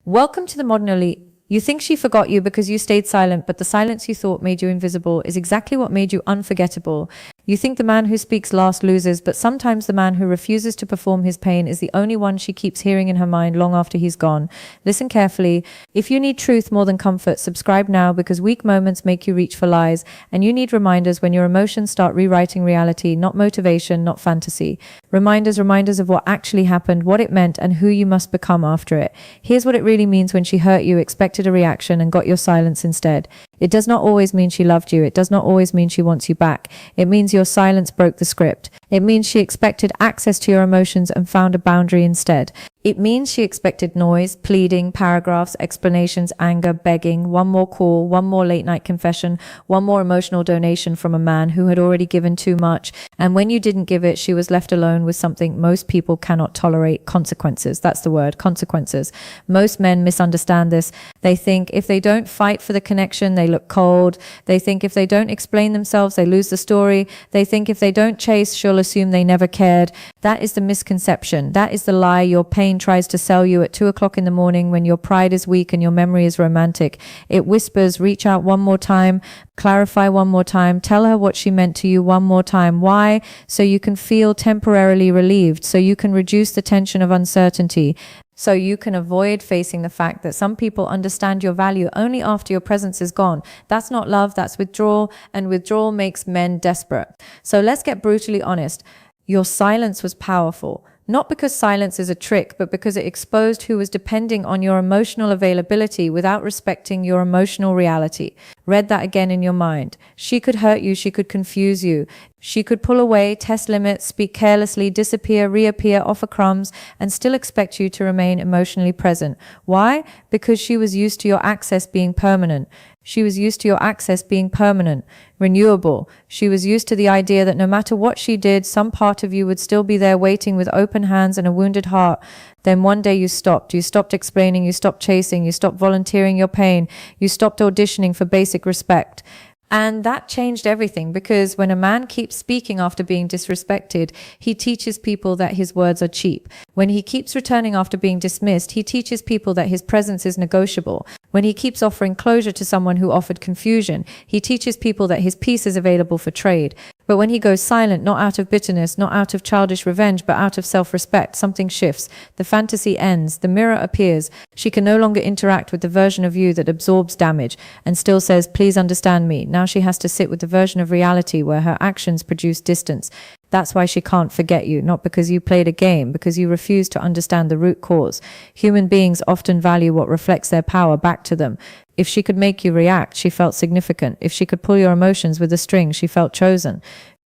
Welcome to the modern elite. You think she forgot you because you stayed silent, but the silence you thought made you invisible is exactly what made you unforgettable. You think the man who speaks last loses, but sometimes the man who refuses to perform his pain is the only one she keeps hearing in her mind long after he's gone. Listen carefully. If you need truth more than comfort, subscribe now, because weak moments make you reach for lies, and you need reminders when your emotions start rewriting reality, not motivation, not fantasy. Reminders of what actually happened, what it meant, and who you must become after it. Here's what it really means when she hurt you, expected a reaction, and got your silence instead. It does not always mean she loved you. It does not always mean she wants you back. It means your silence broke the script. It means she expected access to your emotions and found a boundary instead. It means she expected noise, pleading, paragraphs, explanations, anger, begging, one more call, one more late night confession, one more emotional donation from a man who had already given too much. And when you didn't give it, she was left alone with something most people cannot tolerate: consequences. That's the word, consequences. Most men misunderstand this. They think if they don't fight for the connection, they look cold. They think if they don't explain themselves, they lose the story. They think if they don't chase, she'll assume they never cared. That is the misconception. That is the lie your pain tries to sell you at 2 o'clock in the morning when your pride is weak and your memory is romantic. It whispers, reach out one more time, clarify one more time, tell her what she meant to you one more time. Why? So you can feel temporarily relieved, so you can reduce the tension of uncertainty, so you can avoid facing the fact that some people understand your value only after your presence is gone. That's not love, that's withdrawal, and withdrawal makes men desperate. So let's get brutally honest. Your silence was powerful. Not because silence is a trick, but because it exposed who was depending on your emotional availability without respecting your emotional reality. Read that again in your mind. She could hurt you, she could confuse you. She could pull away, test limits, speak carelessly, disappear, reappear, offer crumbs, and still expect you to remain emotionally present. Why? Because she was used to your access being permanent. She was used to your access being permanent, renewable. She was used to the idea that no matter what she did, some part of you would still be there waiting with open hands and a wounded heart. Then one day you stopped. You stopped explaining, you stopped chasing, you stopped volunteering your pain, you stopped auditioning for basic respect. And that changed everything, because when a man keeps speaking after being disrespected, he teaches people that his words are cheap. When he keeps returning after being dismissed, he teaches people that his presence is negotiable. When he keeps offering closure to someone who offered confusion, he teaches people that his peace is available for trade. But when he goes silent, not out of bitterness, not out of childish revenge, but out of self-respect, something shifts. The fantasy ends. The mirror appears. She can no longer interact with the version of you that absorbs damage and still says, please understand me. Now she has to sit with the version of reality where her actions produce distance. That's why she can't forget you, not because you played a game, because you refuse to understand the root cause. Human beings often value what reflects their power back to them. If she could make you react, she felt significant. If she could pull your emotions with a string, she felt chosen.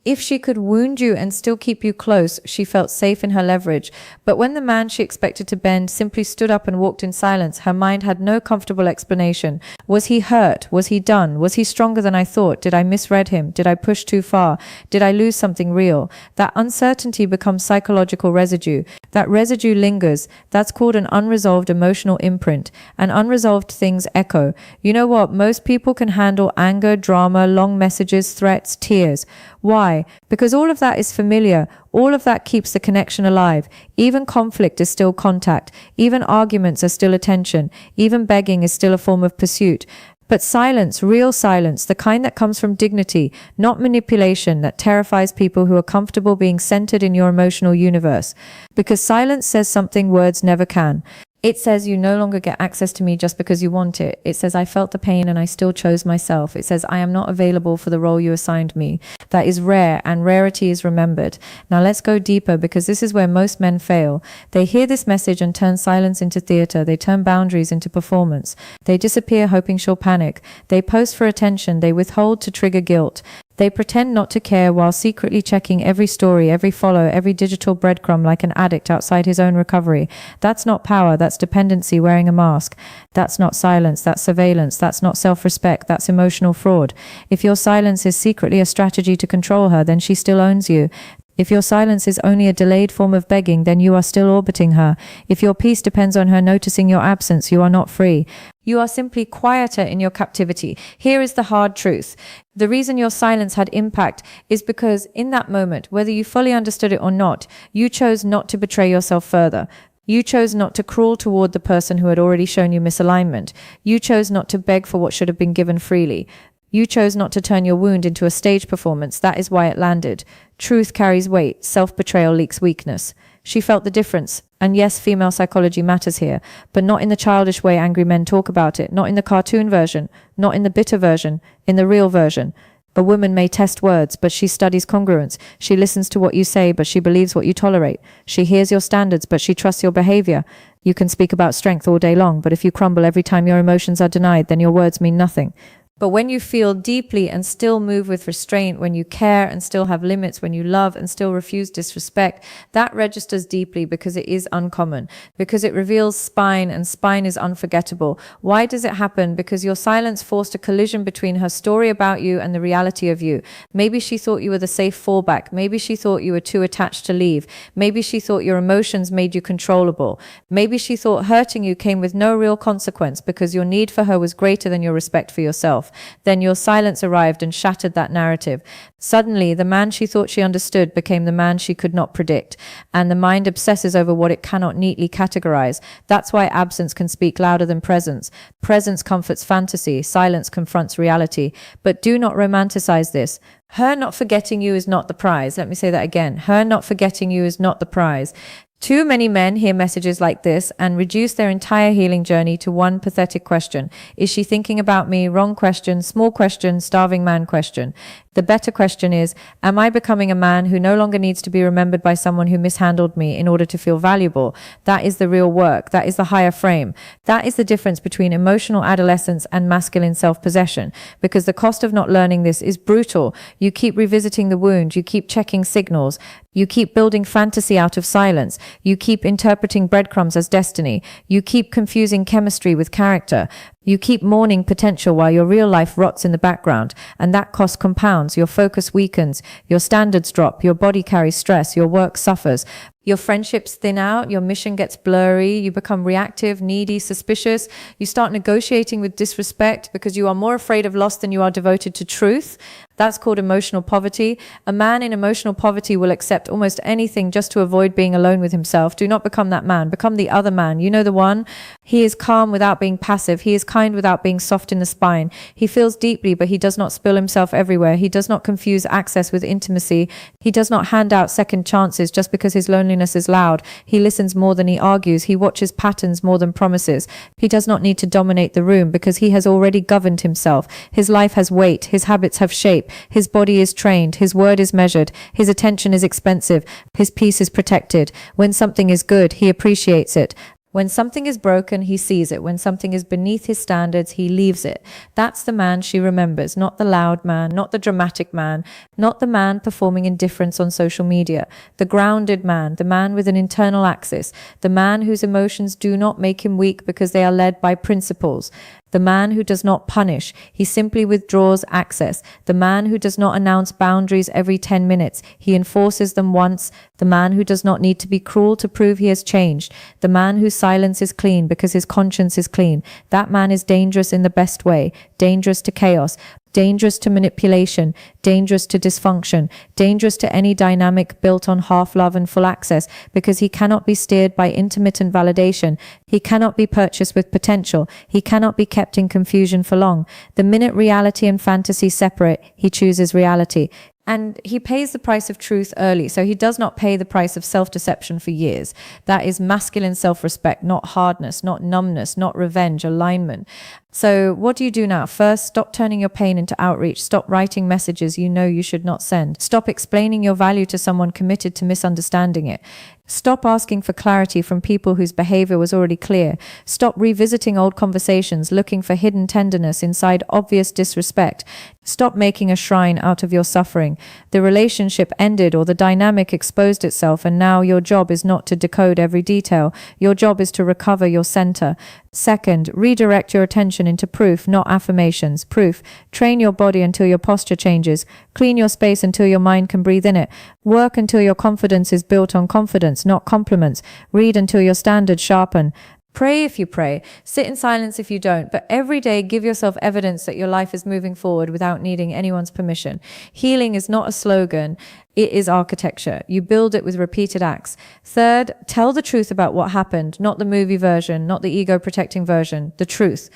If she could wound you and still keep you close, she felt safe in her leverage. But when the man she expected to bend simply stood up and walked in silence, her mind had no comfortable explanation. Was he hurt? Was he done? Was he stronger than I thought? Did I misread him? Did I push too far? Did I lose something real? That uncertainty becomes psychological residue. That residue lingers. That's called an unresolved emotional imprint. And unresolved things echo. You know what? Most people can handle anger, drama, long messages, threats, tears. Why? Because all of that is familiar. All of that keeps the connection alive. Even conflict is still contact. Even arguments are still attention. Even begging is still a form of pursuit. But silence, real silence, the kind that comes from dignity, not manipulation, that terrifies people who are comfortable being centered in your emotional universe. Because silence says something words never can. It says you no longer get access to me just because you want it. It says I felt the pain and I still chose myself. It says I am not available for the role you assigned me. That is rare, and rarity is remembered. Now let's go deeper, because this is where most men fail. They hear this message and turn silence into theater. They turn boundaries into performance. They disappear hoping she'll panic. They post for attention. They withhold to trigger guilt. They pretend not to care while secretly checking every story, every follow, every digital breadcrumb like an addict outside his own recovery. That's not power, that's dependency wearing a mask. That's not silence, that's surveillance. That's not self-respect, that's emotional fraud. If your silence is secretly a strategy to control her, then she still owns you. If your silence is only a delayed form of begging, then you are still orbiting her. If your peace depends on her noticing your absence, you are not free. You are simply quieter in your captivity. Here is the hard truth. The reason your silence had impact is because in that moment, whether you fully understood it or not, you chose not to betray yourself further. You chose not to crawl toward the person who had already shown you misalignment. You chose not to beg for what should have been given freely. You chose not to turn your wound into a stage performance. That is why it landed. Truth carries weight. Self-betrayal leaks weakness. She felt the difference. And yes, female psychology matters here, but not in the childish way angry men talk about it, not in the cartoon version, not in the bitter version, in the real version. A woman may test words, but she studies congruence. She listens to what you say, but she believes what you tolerate. She hears your standards, but she trusts your behavior. You can speak about strength all day long, but if you crumble every time your emotions are denied, then your words mean nothing. But when you feel deeply and still move with restraint, when you care and still have limits, when you love and still refuse disrespect, that registers deeply because it is uncommon, because it reveals spine, and spine is unforgettable. Why does it happen? Because your silence forced a collision between her story about you and the reality of you. Maybe she thought you were the safe fallback. Maybe she thought you were too attached to leave. Maybe she thought your emotions made you controllable. Maybe she thought hurting you came with no real consequence because your need for her was greater than your respect for yourself. Then your silence arrived and shattered that narrative. Suddenly, the man she thought she understood became the man she could not predict, and the mind obsesses over what it cannot neatly categorize. That's why absence can speak louder than presence. Presence comforts fantasy, silence confronts reality. But do not romanticize this. Her not forgetting you is not the prize. Let me say that again. Her not forgetting you is not the prize. Too many men hear messages like this and reduce their entire healing journey to one pathetic question. Is she thinking about me? Wrong question, small question, starving man question. The better question is, am I becoming a man who no longer needs to be remembered by someone who mishandled me in order to feel valuable? That is the real work. That is the higher frame. That is the difference between emotional adolescence and masculine self-possession, because the cost of not learning this is brutal. You keep revisiting the wound. You keep checking signals. You keep building fantasy out of silence. You keep interpreting breadcrumbs as destiny. You keep confusing chemistry with character. You keep mourning potential while your real life rots in the background, and that cost compounds. Your focus weakens, your standards drop, your body carries stress, your work suffers. Your friendships thin out, your mission gets blurry, you become reactive, needy, suspicious. You start negotiating with disrespect because you are more afraid of loss than you are devoted to truth. That's called emotional poverty. A man in emotional poverty will accept almost anything just to avoid being alone with himself. Do not become that man. Become the other man. You know the one? He is calm without being passive. He is kind without being soft in the spine. He feels deeply, but he does not spill himself everywhere. He does not confuse access with intimacy. He does not hand out second chances just because his loneliness is loud. He listens more than he argues. He watches patterns more than promises. He does not need to dominate the room because he has already governed himself. His life has weight. His habits have shape. His body is trained. His word is measured. His attention is expensive. His peace is protected. When something is good, he appreciates it. When something is broken, he sees it. When something is beneath his standards, he leaves it. That's the man she remembers, not the loud man, not the dramatic man, not the man performing indifference on social media. The grounded man, the man with an internal axis, the man whose emotions do not make him weak because they are led by principles. The man who does not punish, he simply withdraws access. The man who does not announce boundaries every 10 minutes, he enforces them once. The man who does not need to be cruel to prove he has changed. The man whose silence is clean because his conscience is clean. That man is dangerous in the best way, dangerous to chaos, dangerous to manipulation, dangerous to dysfunction, dangerous to any dynamic built on half love and full access, because he cannot be steered by intermittent validation. He cannot be purchased with potential. He cannot be kept in confusion for long. The minute reality and fantasy separate, he chooses reality. And he pays the price of truth early. So he does not pay the price of self-deception for years. That is masculine self-respect, not hardness, not numbness, not revenge, alignment. So what do you do now? First, stop turning your pain into outreach. Stop writing messages you know you should not send. Stop explaining your value to someone committed to misunderstanding it. Stop asking for clarity from people whose behavior was already clear. Stop revisiting old conversations, looking for hidden tenderness inside obvious disrespect. Stop making a shrine out of your suffering. The relationship ended or the dynamic exposed itself, and now your job is not to decode every detail. Your job is to recover your center. Second, redirect your attention into proof, not affirmations. Proof. Train your body until your posture changes. Clean your space until your mind can breathe in it. Work until your confidence is built on confidence, not compliments. Read until your standards sharpen. Pray if you pray, sit in silence if you don't, but every day give yourself evidence that your life is moving forward without needing anyone's permission. Healing is not a slogan, it is architecture. You build it with repeated acts. Third, tell the truth about what happened, not the movie version, not the ego-protecting version, the truth.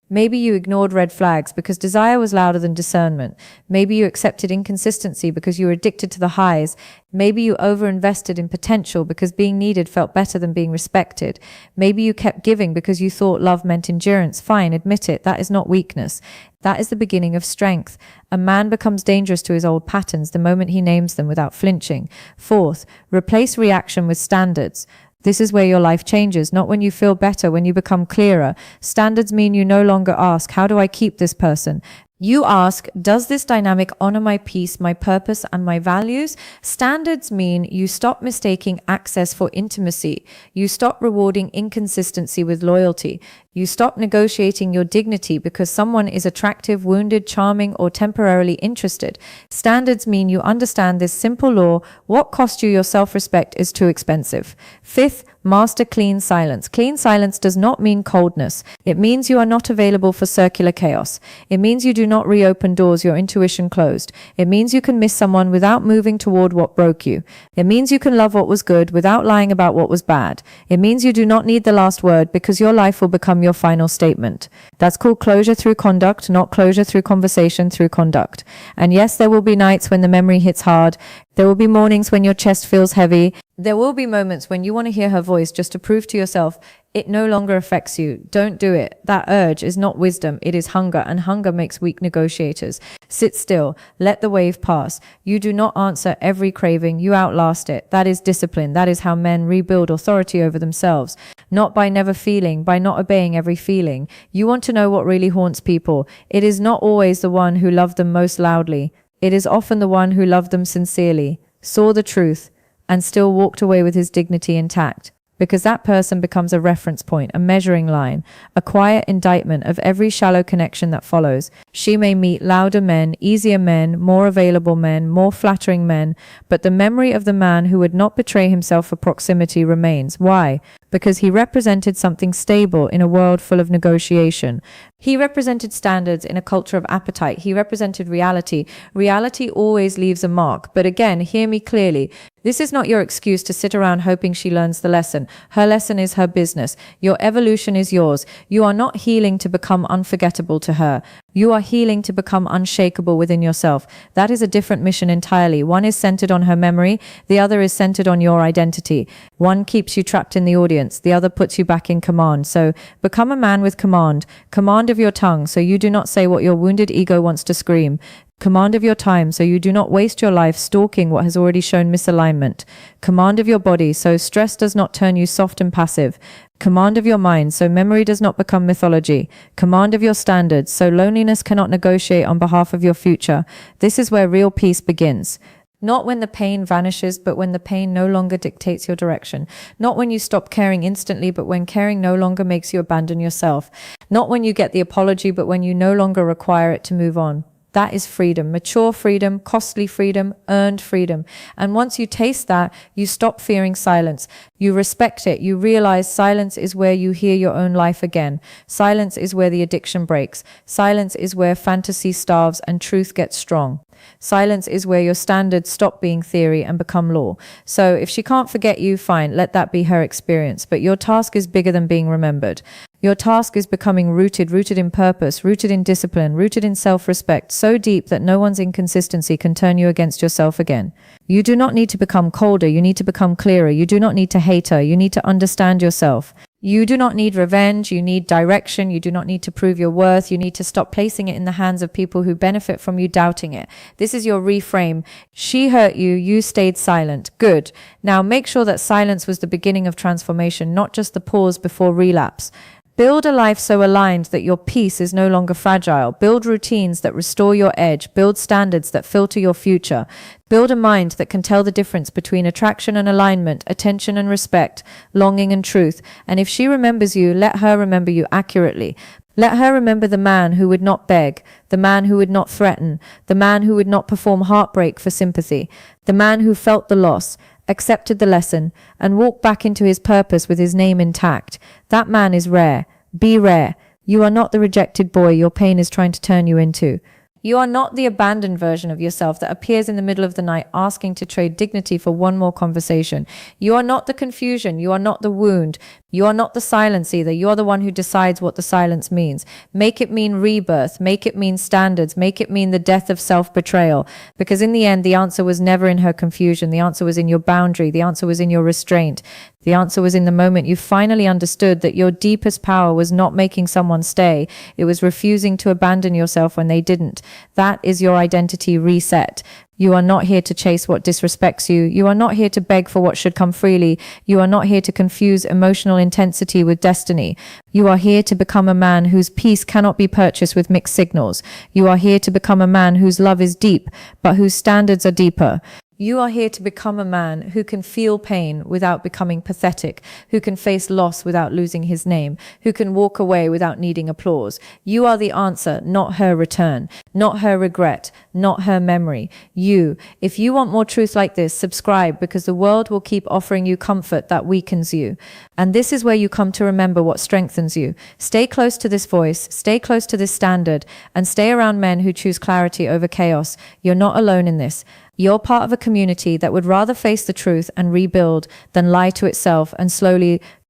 Maybe you ignored red flags because desire was louder than discernment. Maybe you accepted inconsistency because you were addicted to the highs. Maybe you overinvested in potential because being needed felt better than being respected. Maybe you kept giving because you thought love meant endurance. Fine, admit it. That is not weakness. That is the beginning of strength. A man becomes dangerous to his old patterns the moment he names them without flinching. Fourth, replace reaction with standards. This is where your life changes, not when you feel better, when you become clearer. Standards mean you no longer ask, how do I keep this person? You ask, does this dynamic honor my peace, my purpose, and my values? Standards mean you stop mistaking access for intimacy. You stop rewarding inconsistency with loyalty. You stop negotiating your dignity because someone is attractive, wounded, charming, or temporarily interested. Standards mean you understand this simple law: what cost you your self-respect is too expensive. Fifth, master clean silence. Clean silence does not mean coldness. It means you are not available for circular chaos. It means you do not reopen doors your intuition closed. It means you can miss someone without moving toward what broke you. It means you can love what was good without lying about what was bad. It means you do not need the last word because your life will become your final statement. That's called closure through conduct, not closure through conversation, through conduct. And yes, there will be nights when the memory hits hard. There will be mornings when your chest feels heavy. There will be moments when you want to hear her voice just to prove to yourself it no longer affects you. Don't do it. That urge is not wisdom. It is hunger, and hunger makes weak negotiators. Sit still. Let the wave pass. You do not answer every craving. You outlast it. That is discipline. That is how men rebuild authority over themselves. Not by never feeling, by not obeying every feeling. You want to know what really haunts people. It is not always the one who loved them most loudly. It is often the one who loved them sincerely, saw the truth, and still walked away with his dignity intact. Because that person becomes a reference point, a measuring line, a quiet indictment of every shallow connection that follows. She may meet louder men, easier men, more available men, more flattering men, but the memory of the man who would not betray himself for proximity remains. Why? Because he represented something stable in a world full of negotiation. He represented standards in a culture of appetite. He represented reality. Reality always leaves a mark. But again, hear me clearly. This is not your excuse to sit around hoping she learns the lesson. Her lesson is her business. Your evolution is yours. You are not healing to become unforgettable to her. You are healing to become unshakable within yourself. That is a different mission entirely. One is centered on her memory. The other is centered on your identity. One keeps you trapped in the audience. The other puts you back in command. So become a man with command. Command of your tongue, so you do not say what your wounded ego wants to scream. Command of your time, so you do not waste your life stalking what has already shown misalignment. Command of your body, so stress does not turn you soft and passive. Command of your mind, so memory does not become mythology. Command of your standards, so loneliness cannot negotiate on behalf of your future. This is where real peace begins. Not when the pain vanishes, but when the pain no longer dictates your direction. Not when you stop caring instantly, but when caring no longer makes you abandon yourself. Not when you get the apology, but when you no longer require it to move on. That is freedom, mature freedom, costly freedom, earned freedom. And once you taste that, you stop fearing silence. You respect it. You realize silence is where you hear your own life again. Silence is where the addiction breaks. Silence is where fantasy starves and truth gets strong. Silence is where your standards stop being theory and become law. So if she can't forget you, fine, let that be her experience. But your task is bigger than being remembered. Your task is becoming rooted in purpose, rooted in discipline, rooted in self-respect, so deep that no one's inconsistency can turn you against yourself again. You do not need to become colder, you need to become clearer. You do not need to hate her, you need to understand yourself. You do not need revenge, you need direction, you do not need to prove your worth, you need to stop placing it in the hands of people who benefit from you doubting it. This is your reframe. She hurt you, you stayed silent. Good. Now make sure that silence was the beginning of transformation, not just the pause before relapse. Build a life so aligned that your peace is no longer fragile. Build routines that restore your edge. Build standards that filter your future. Build a mind that can tell the difference between attraction and alignment, attention and respect, longing and truth. And if she remembers you, let her remember you accurately. Let her remember the man who would not beg, the man who would not threaten, the man who would not perform heartbreak for sympathy, the man who felt the loss, accepted the lesson, and walked back into his purpose with his name intact. That man is rare. Be rare. You are not the rejected boy your pain is trying to turn you into. You are not the abandoned version of yourself that appears in the middle of the night asking to trade dignity for one more conversation. You are not the confusion. You are not the wound. You are not the silence either. You are the one who decides what the silence means. Make it mean rebirth. Make it mean standards. Make it mean the death of self-betrayal. Because in the end, the answer was never in her confusion. The answer was in your boundary. The answer was in your restraint. The answer was in the moment you finally understood that your deepest power was not making someone stay. It was refusing to abandon yourself when they didn't. That is your identity reset. You are not here to chase what disrespects you. You are not here to beg for what should come freely. You are not here to confuse emotional intensity with destiny. You are here to become a man whose peace cannot be purchased with mixed signals. You are here to become a man whose love is deep, but whose standards are deeper. You are here to become a man who can feel pain without becoming pathetic, who can face loss without losing his name, who can walk away without needing applause. You are the answer, not her return, not her regret, not her memory. You. If you want more truth like this, subscribe, because the world will keep offering you comfort that weakens you. And this is where you come to remember what strengthens you. Stay close to this voice, stay close to this standard, and stay around men who choose clarity over chaos. You're not alone in this. You're part of a community that would rather face the truth and rebuild than lie to itself and slowly